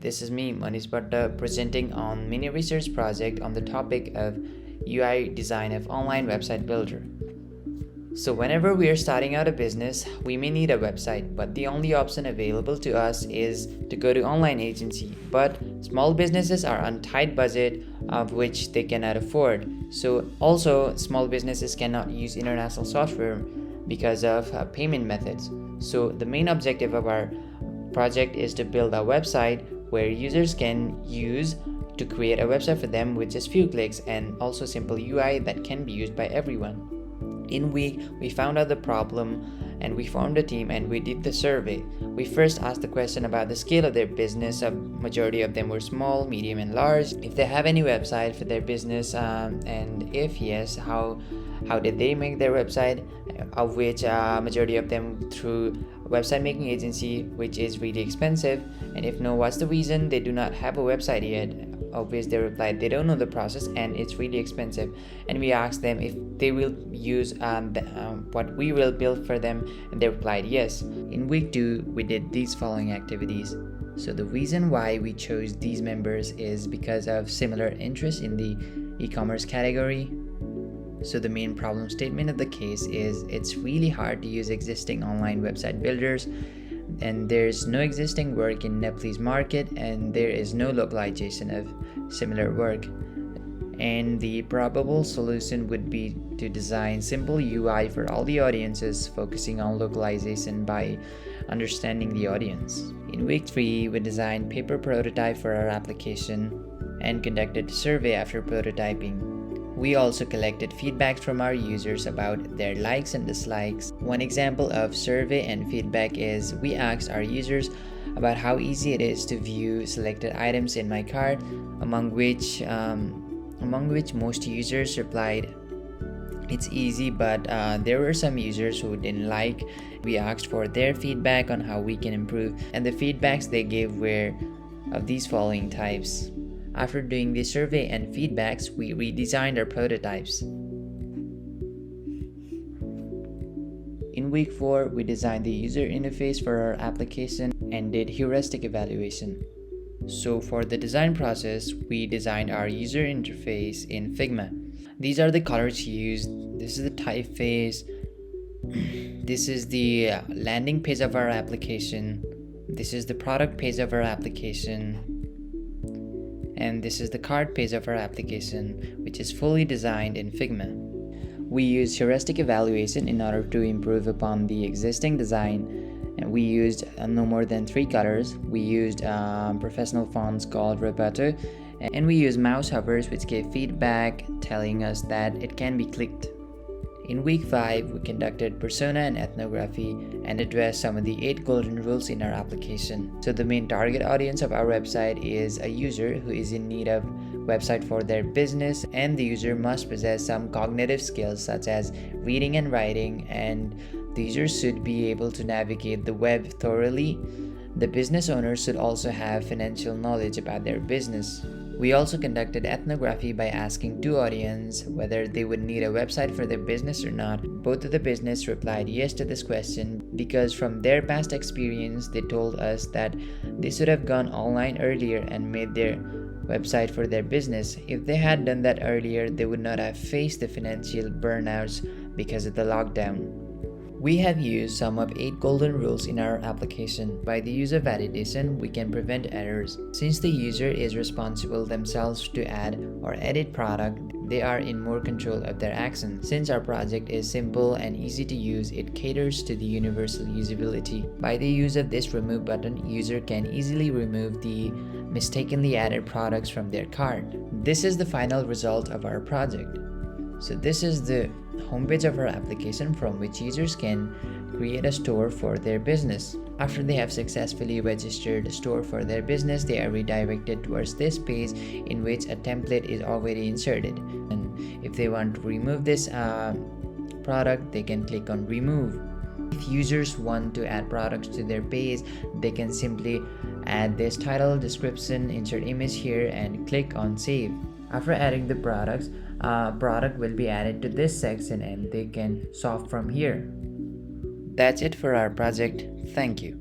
This is me, Manish Bhatta, presenting on mini research project on the topic of UI design of online website builder. So whenever we are starting out a business, we may need a website, but the only option available to us is to go to online agency. But small businesses are on tight budget of which they cannot afford. So also small businesses cannot use international software because of payment methods. So the main objective of our project is to build a website where users can use to create a website for them with just few clicks, and also simple UI that can be used by everyone. In week, we found out the problem and we formed a team and we did the survey. We first asked the question about the scale of their business. A majority of them were small, medium, and large. If they have any website for their business, and if yes, how did they make their website? Of which majority of them through a website making agency, which is really expensive. And if no, what's the reason they do not have a website yet? Of which they replied they don't know the process and it's really expensive. And we asked them if they will use what we will build for them, and they replied yes. In week 2, we did these following activities. So the reason why we chose these members is because of similar interest in the e-commerce category. So the main problem statement of the case is it's really hard to use existing online website builders, and there's no existing work in Nepalese market, and there is no localization of similar work. And the probable solution would be to design simple UI for all the audiences, focusing on localization by understanding the audience. In week 3, we designed paper prototype for our application and conducted a survey after prototyping. We also collected feedback from our users about their likes and dislikes. One example of survey and feedback is we asked our users about how easy it is to view selected items in my cart, among which most users replied it's easy, but there were some users who didn't like. We asked for their feedback on how we can improve, and the feedbacks they gave were of these following types. After doing the survey and feedbacks, we redesigned our prototypes. In week 4, we designed the user interface for our application and did heuristic evaluation. So for the design process, we designed our user interface in Figma. These are the colors used. This is the typeface. This is the landing page of our application. This is the product page of our application. And this is the card page of our application, which is fully designed in Figma. We use heuristic evaluation in order to improve upon the existing design, and we used no more than 3 colors. We used professional fonts called Roboto, and we used mouse hovers, which gave feedback telling us that it can be clicked. In week 5, we conducted persona and ethnography and addressed some of the 8 golden rules in our application. So the main target audience of our website is a user who is in need of website for their business, and the user must possess some cognitive skills such as reading and writing, and the user should be able to navigate the web thoroughly. The business owner should also have financial knowledge about their business. We also conducted ethnography by asking 2 audience whether they would need a website for their business or not. Both of the business replied yes to this question because from their past experience, they told us that they should have gone online earlier and made their website for their business. If they had done that earlier, they would not have faced the financial burnouts because of the lockdown. We have used some of 8 golden rules in our application. By the use of validation, we can prevent errors. Since the user is responsible themselves to add or edit product, they are in more control of their actions. Since our project is simple and easy to use, it caters to the universal usability. By the use of this remove button, user can easily remove the mistakenly added products from their cart. This is the final result of our project. So this is the homepage of our application from which users can create a store for their business. After they have successfully registered a store for their business, they are redirected towards this page in which a template is already inserted. And if they want to remove this product, they can click on remove. If users want to add products to their page, they can simply add this title, description, insert image here, and click on save. After adding the products, product will be added to this section and they can shop from here. That's it for our project. Thank you.